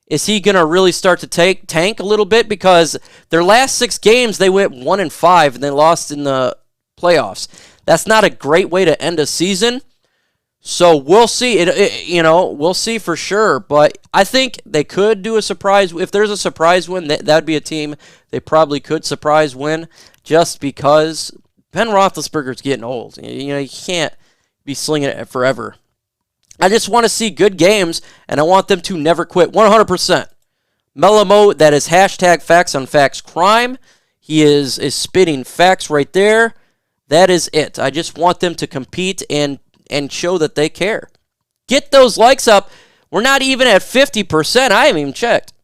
Is he going to really start to tank a little bit? Because their last 6 games, they went 1-5, and they lost in the playoffs. That's not a great way to end a season. So we'll see. We'll see for sure. But I think they could do a surprise. If there's a surprise win, that would be a team they probably could surprise win. Just because Ben Roethlisberger's getting old. You can't be slinging it forever. I just want to see good games, and I want them to never quit. 100%. Melamo, that is hashtag facts on facts crime. He is spitting facts right there. That is it. I just want them to compete and show that they care. Get those likes up. We're not even at 50%. I haven't even checked.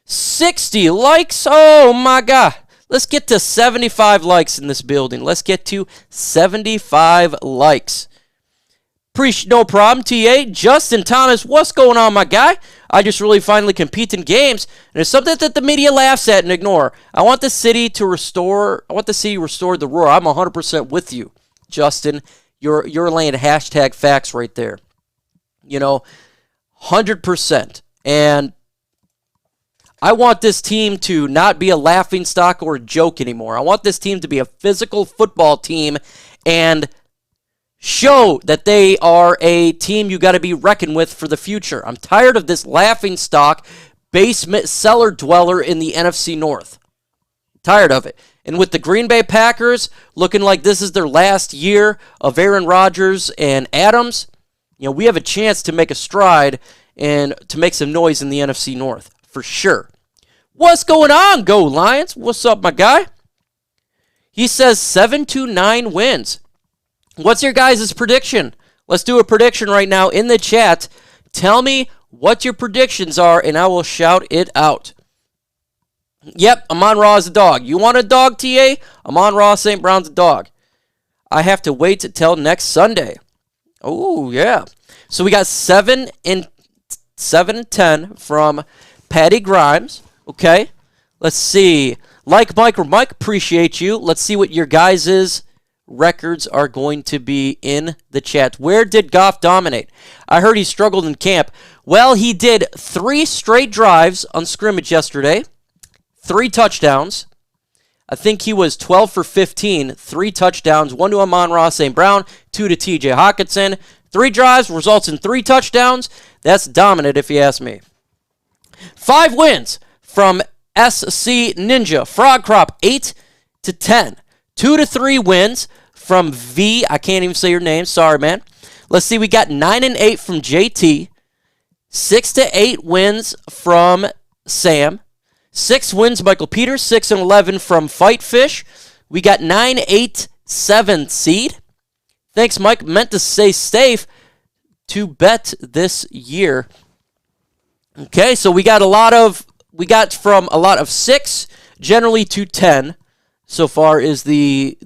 60 likes. Oh, my God. Let's get to 75 likes in this building. Let's get to 75 likes. No problem, TA. Justin Thomas, what's going on, my guy? I just really finally compete in games, and it's something that the media laughs at and ignore. I want the city restored the roar. I'm 100% with you, Justin. You're laying hashtag facts right there. 100%. And I want this team to not be a laughingstock or a joke anymore. I want this team to be a physical football team and show that they are a team you got to be reckoned with for the future. I'm tired of this laughingstock basement cellar dweller in the NFC North. Tired of it. And with the Green Bay Packers looking like this is their last year of Aaron Rodgers and Adams, we have a chance to make a stride and to make some noise in the NFC North, for sure. What's going on, Go Lions? What's up, my guy? He says 7-9 wins. What's your guys' prediction? Let's do a prediction right now in the chat. Tell me what your predictions are, and I will shout it out. Yep, Amon-Ra is a dog. You want a dog, TA? Amon-Ra St. Brown's a dog. I have to wait till next Sunday. Oh, yeah. So we got 7 and 10 from Patty Grimes. Okay. Let's see. Like Mike or Mike, appreciate you. Let's see what your guys' records are going to be in the chat. Where did Goff dominate? I heard he struggled in camp. Well, he did 3 straight drives on scrimmage yesterday. 3 touchdowns. I think he was 12 for 15. 3 touchdowns. 1 to Amon-Ra St. 2 to T.J Hockenson. 3 drives results in 3 touchdowns. That's dominant if you ask me. 5 wins from SC Ninja. Frog Crop 8 to 10. 2 to 3 wins from V. I can't even say your name. Sorry, man. Let's see. We got 9 and 8 from JT. 6 to 8 wins from Sam. 6 wins Michael Peters. 6 and 11 from Fight Fish. We got 9, 8, 7 seed. Thanks, Mike. Meant to say safe to bet this year. Okay, so we got from a lot of 6 generally to 10 so far is the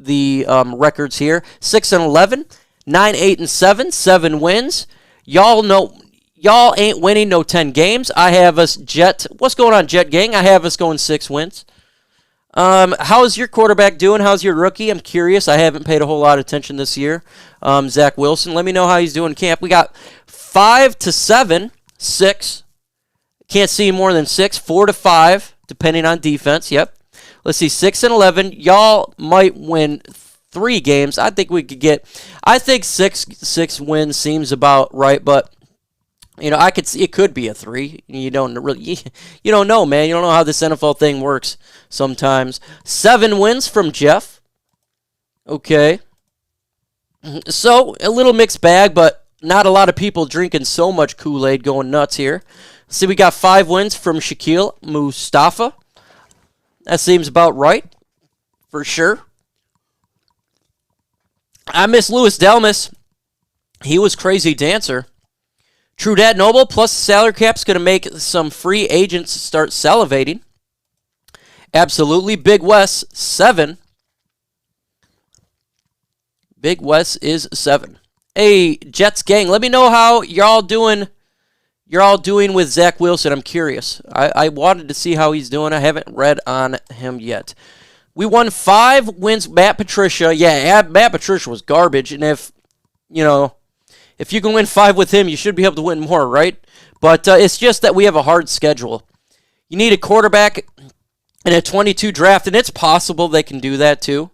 records here. 6 and 11, 9, 8 and 7, 7 wins. Y'all ain't winning no 10 games. I have us what's going on, Jet Gang? I have us going 6 wins. How's your quarterback doing? How's your rookie? I'm curious. I haven't paid a whole lot of attention this year. Zach Wilson. Let me know how he's doing in camp. We got 5 to 7, 6. Can't see more than 6. 4 to 5, depending on defense. Yep. Let's see. 6 and 11. Y'all might win 3 games. I think we could get. I think 6 wins seems about right, but I could see it could be a 3. You don't know, man. You don't know how this NFL thing works sometimes. 7 wins from Jeff. Okay. So, a little mixed bag, but not a lot of people drinking so much Kool-Aid going nuts here. See, we got 5 wins from Shaquille Mustafa. That seems about right, for sure. I miss Louis Delmas. He was crazy dancer. True Dad Noble, plus the salary cap's going to make some free agents start salivating. Absolutely. Big Wes, 7. Big Wes is 7. Hey, Jets gang, let me know how y'all doing with Zach Wilson. I'm curious. I wanted to see how he's doing. I haven't read on him yet. We won 5 wins. Matt Patricia. Yeah, Matt Patricia was garbage. And if you can win 5 with him, you should be able to win more, right? But it's just that we have a hard schedule. You need a quarterback in a 22 draft, and it's possible they can do that too.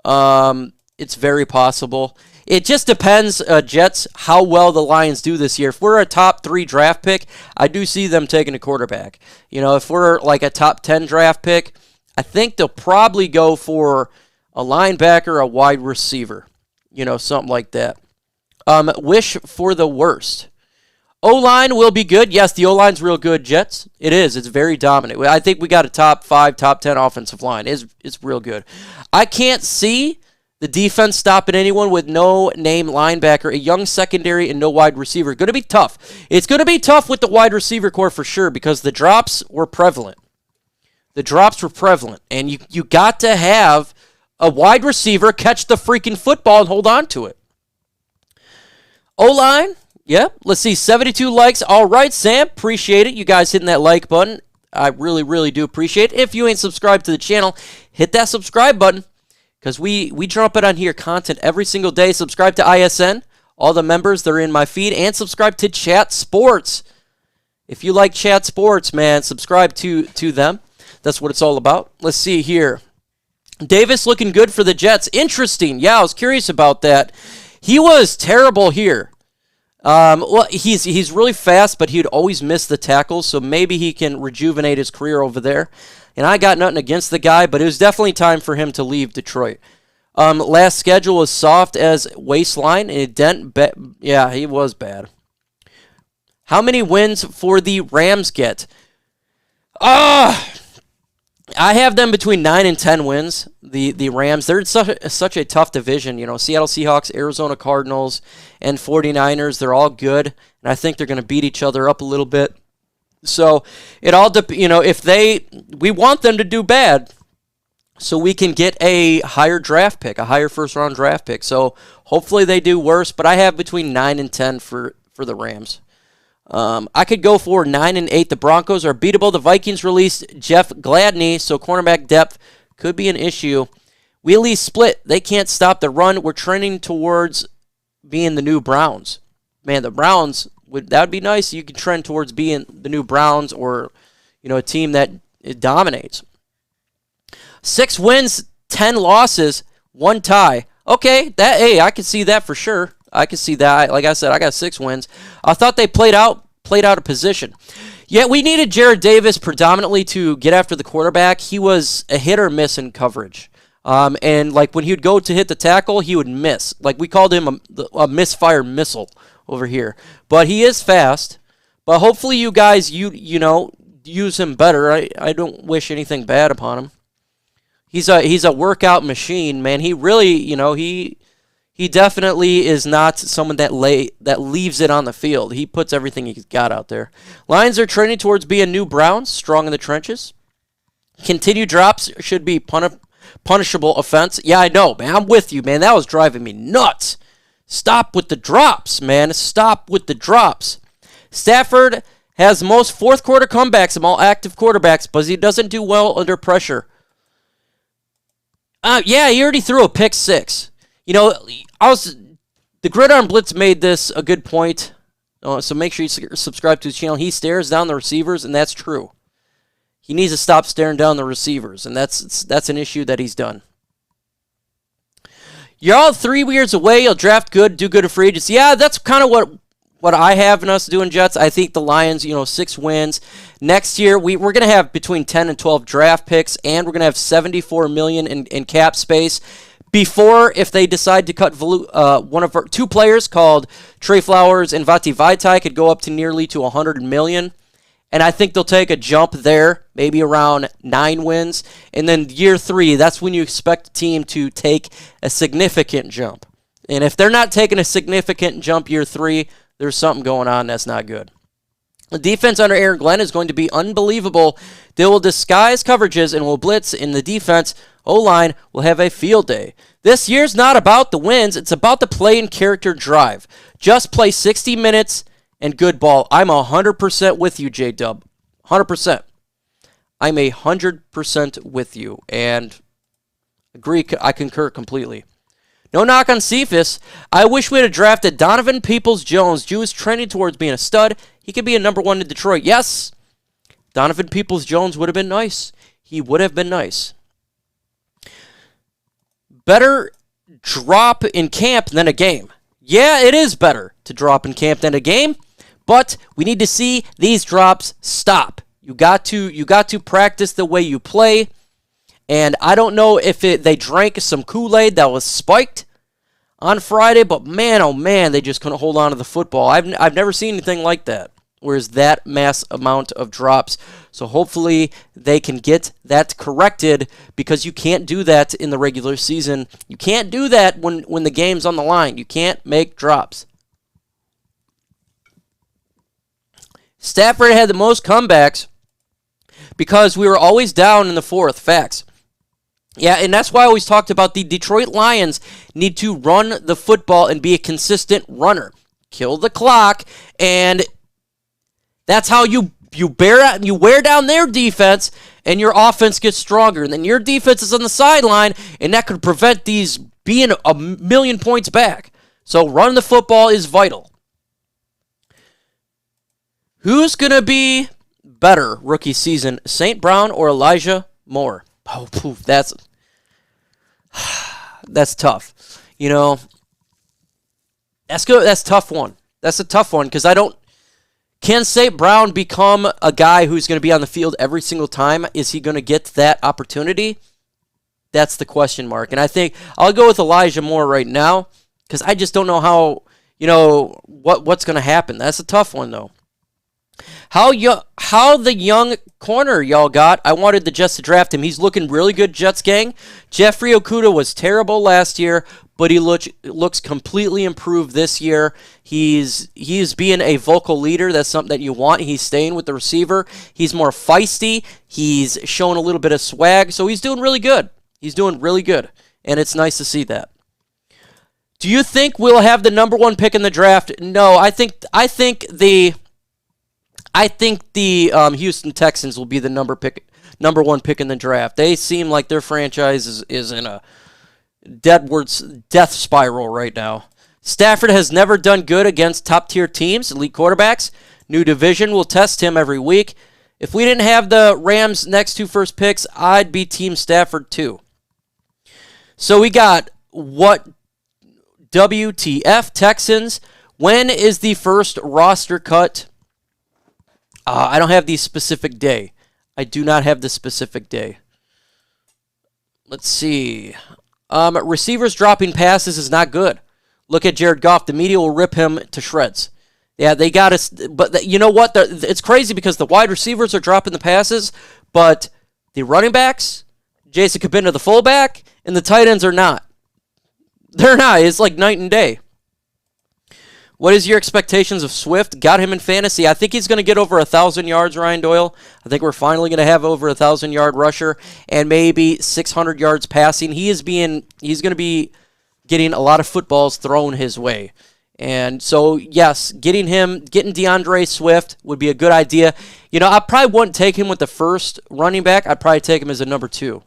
It's very possible. It just depends, Jets, how well the Lions do this year. If we're a top 3 draft pick, I do see them taking a quarterback. If we're like a top 10 draft pick, I think they'll probably go for a linebacker, a wide receiver, something like that. Wish for the worst. O-line will be good. Yes, the O-line's real good, Jets. It is. It's very dominant. I think we got a top 5, top 10 offensive line. It's real good. I can't see the defense stopping anyone with no name linebacker, a young secondary, and no wide receiver. Going to be tough. It's going to be tough with the wide receiver core for sure because the drops were prevalent. And you got to have a wide receiver catch the freaking football and hold on to it. O-line, yeah. Let's see, 72 likes. All right, Sam, appreciate it. You guys hitting that like button. I really, really do appreciate it. If you ain't subscribed to the channel, hit that subscribe button because we drop it on here content every single day. Subscribe to ISN. All the members, they're in my feed. And subscribe to Chat Sports. If you like Chat Sports, man, subscribe to them. That's what it's all about. Let's see here. Davis looking good for the Jets. Interesting. Yeah, I was curious about that. He was terrible here. Well, he's really fast, but he'd always miss the tackles, so maybe he can rejuvenate his career over there. And I got nothing against the guy, but it was definitely time for him to leave Detroit. Last schedule was soft as waistline, and it didn't. Yeah, he was bad. How many wins for the Rams get? I have them between 9 and 10 wins, the Rams. They're in such a tough division. Seattle Seahawks, Arizona Cardinals, and 49ers, they're all good. And I think they're going to beat each other up a little bit. So it all we want them to do bad so we can get a higher draft pick, a higher first-round draft pick. So hopefully they do worse, but I have between 9 and 10 for for the Rams. I could go for 9-8. The Broncos are beatable. The Vikings released Jeff Gladney, so cornerback depth could be an issue. We at least split. They can't stop the run. We're trending towards being the new Browns. Man, the Browns, that would be nice. You could trend towards being the new Browns or, a team that dominates. 6 wins, 10 losses, 1 tie. Okay, I can see that for sure. I can see that. Like I said, I got 6 wins. I thought they played out a position. Yeah, we needed Jared Davis predominantly to get after the quarterback. He was a hit or miss in coverage. And like when he would go to hit the tackle, he would miss. Like we called him a misfire missile over here. But he is fast. But hopefully you guys use him better. I don't wish anything bad upon him. He's a workout machine, man. He really, he definitely is not someone that leaves it on the field. He puts everything he's got out there. Lions are trending towards being new Browns, strong in the trenches. Continued drops should be punishable offense. Yeah, I know, man. I'm with you, man. That was driving me nuts. Stop with the drops, man. Stop with the drops. Stafford has most fourth quarter comebacks of all active quarterbacks, but he doesn't do well under pressure. Yeah, he already threw a pick 6. The Gridiron Blitz made this a good point, so make sure you subscribe to his channel. He stares down the receivers, and that's true. He needs to stop staring down the receivers, and that's an issue that he's done. You're all 3 years away. You'll draft good, do good at free agency. Yeah, that's kind of what I have in us doing, Jets. I think the Lions, 6 wins. Next year, we're going to have between 10 and 12 draft picks, and we're going to have $74 million in cap space. Before, if they decide to cut one of our 2 players called Trey Flowers and Vati Vaitai, could go up to nearly to $100 million. And I think they'll take a jump there, maybe around 9 wins. And then year 3, that's when you expect a team to take a significant jump. And if they're not taking a significant jump year 3, there's something going on that's not good. The defense under Aaron Glenn is going to be unbelievable. They will disguise coverages and will blitz, and the defense, O-line, will have a field day. This year's not about the wins. It's about the play and character drive. Just play 60 minutes and good ball. I'm 100% with you, J-Dub. 100%. I'm 100% with you, and agree. I concur completely. No knock on Cephus. I wish we had drafted Donovan Peoples-Jones. Jew is trending towards being a stud. He could be a number 1 in Detroit. Yes, Donovan Peoples-Jones would have been nice. He would have been nice. Better drop in camp than a game. Yeah, it is better to drop in camp than a game, but we need to see these drops stop. You got to practice the way you play. And I don't know if they drank some Kool-Aid that was spiked on Friday, but man, oh man, they just couldn't hold on to the football. I've never seen anything like that, whereas that mass amount of drops. So hopefully they can get that corrected, because you can't do that in the regular season. You can't do that when the game's on the line. You can't make drops. Stafford had the most comebacks because we were always down in the 4th. Facts. Yeah, and that's why I always talked about the Detroit Lions need to run the football and be a consistent runner. Kill the clock, and that's how you wear down their defense, and your offense gets stronger. And then your defense is on the sideline, and that could prevent these being a million points back. So running the football is vital. Who's going to be better rookie season, St. Brown or Elijah Moore? Oh, poof, that's tough. That's good. That's a tough one. That's a tough one, because can St. Brown become a guy who's going to be on the field every single time? Is he going to get that opportunity? That's the question mark. And I think I'll go with Elijah Moore right now, because I just don't know how, what's going to happen. That's a tough one, though. How the young corner y'all got? I wanted the Jets to draft him. He's looking really good, Jets gang. Jeffrey Okudah was terrible last year, but he looks completely improved this year. He's being a vocal leader. That's something that you want. He's staying with the receiver. He's more feisty. He's showing a little bit of swag, so he's doing really good. He's doing really good, and it's nice to see that. Do you think we'll have the number 1 pick in the draft? No, I think the Houston Texans will be the number 1 pick in the draft. They seem like their franchise is in a death spiral right now. Stafford has never done good against top-tier teams, elite quarterbacks. New division will test him every week. If we didn't have the Rams' next 2 first picks, I'd be Team Stafford too. So we got what WTF Texans. When is the first roster cut? I don't have the specific day. I do not have the specific day. Let's see. Receivers dropping passes is not good. Look at Jared Goff. The media will rip him to shreds. Yeah, they got us. But you know what? It's crazy because the wide receivers are dropping the passes, but the running backs, Jason Cabinda, the fullback, and the tight ends are not. They're not. It's like night and day. What is your expectations of Swift? Got him in fantasy. I think he's going to get over 1,000 yards, Ryan Doyle. I think we're finally going to have over 1,000-yard rusher and maybe 600 yards passing. He's going to be getting a lot of footballs thrown his way. And so, yes, getting DeAndre Swift would be a good idea. You know, I probably wouldn't take him with the first running back. I'd probably take him as a number 2.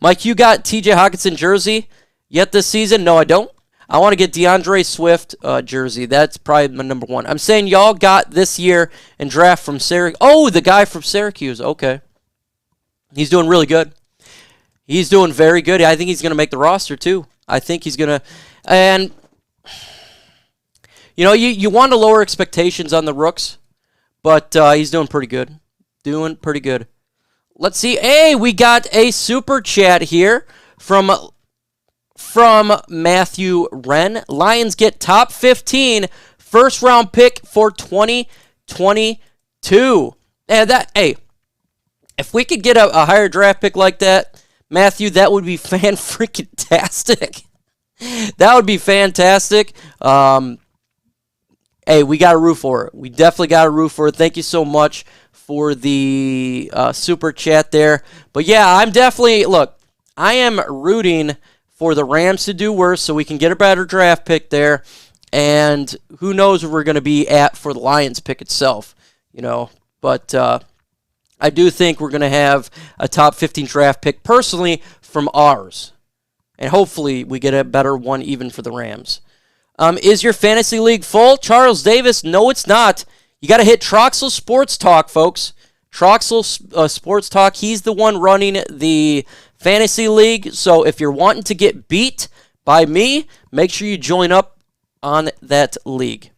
Mike, you got T.J Hockenson jersey yet this season? No, I don't. I want to get DeAndre Swift jersey. That's probably my number 1. I'm saying y'all got this year and draft from Syracuse. Oh, the guy from Syracuse. Okay. He's doing really good. He's doing very good. I think he's going to make the roster, too. I think he's going to. And, you know, you want to lower expectations on the rooks, but he's doing pretty good. Doing pretty good. Let's see. Hey, we got a super chat here from Matthew Wren. Lions get top 15 first-round pick for 2022. And hey, if we could get a higher draft pick like that, Matthew, that would be fan-freaking-tastic. That would be fantastic. Hey, we got to root for it. We definitely got to root for it. Thank you so much for the super chat there. But yeah, I am rooting for the Rams to do worse so we can get a better draft pick there. And who knows where we're going to be at for the Lions pick itself, you know. But I do think we're going to have a top 15 draft pick personally from ours. And hopefully we get a better one even for the Rams. Is your fantasy league full? Charles Davis, no it's not. You got to hit Troxel Sports Talk, folks. Troxel Sports Talk, he's the one running the fantasy league. So if you're wanting to get beat by me, make sure you join up on that league.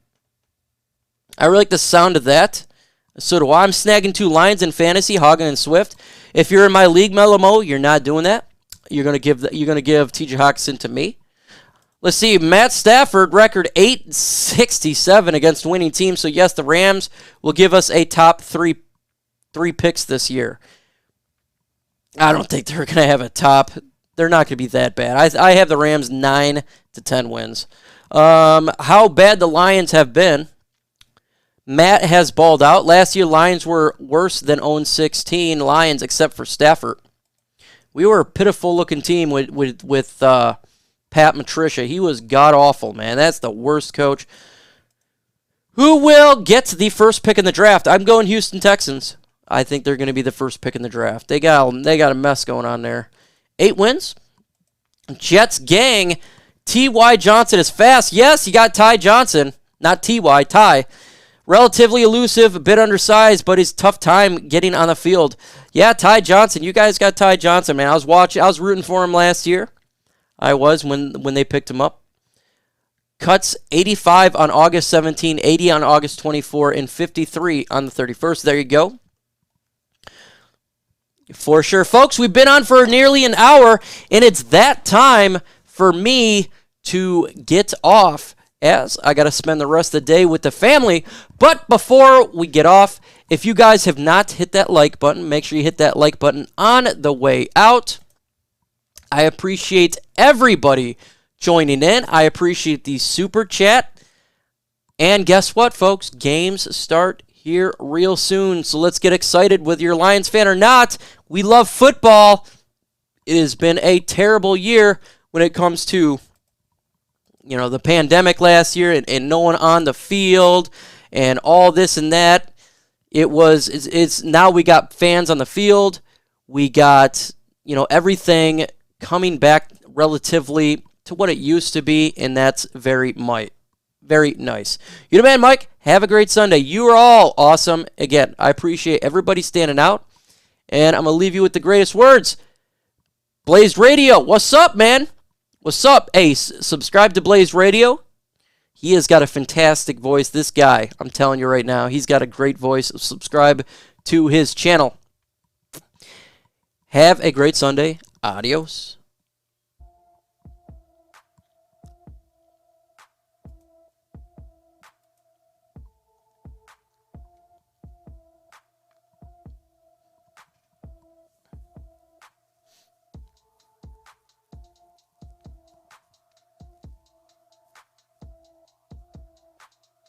I really like the sound of that. So do I. I'm snagging 2 Lions in fantasy, Hagen and Swift. If you're in my league, Melamo, you're not doing that. You're gonna give T.J Hockenson to me. Let's see, Matt Stafford, record 867 against winning teams. So, yes, the Rams will give us a top three picks this year. I don't think they're going to have a top. They're not going to be that bad. I have the Rams 9 to 10 wins. How bad the Lions have been. Matt has balled out. Last year, Lions were worse than 0-16 Lions, except for Stafford. We were a pitiful-looking team with Pat Matricia. He was god-awful, man. That's the worst coach. Who will get the first pick in the draft? I'm going Houston Texans. I think they're going to be the first pick in the draft. They got a mess going on there. 8 wins. Jets gang. T.Y. Johnson is fast. Yes, you got Ty Johnson. Not T.Y., Ty. Relatively elusive, a bit undersized, but his tough time getting on the field. Yeah, Ty Johnson. You guys got Ty Johnson, man. I was rooting for him last year. I was when they picked him up. Cuts 85 on August 17, 80 on August 24, and 53 on the 31st. There you go. For sure. Folks, we've been on for nearly an hour, and it's that time for me to get off, as I got to spend the rest of the day with the family. But before we get off, if you guys have not hit that like button, make sure you hit that like button on the way out. I appreciate everybody joining in. I appreciate the super chat. And guess what, folks? Games start here real soon. So let's get excited, whether you're a Lions fan or not. We love football. It has been a terrible year when it comes to the pandemic last year and no one on the field and all this and that. It's now we got fans on the field. We got, everything coming back relatively to what it used to be, and that's very nice. You the man, Mike. Have a great Sunday. You are all awesome. Again, I appreciate everybody standing out, and I'm going to leave you with the greatest words. Blazed Radio, what's up, man? What's up? Hey, subscribe to Blazed Radio. He has got a fantastic voice. This guy, I'm telling you right now, he's got a great voice. Subscribe to his channel. Have a great Sunday. Adios.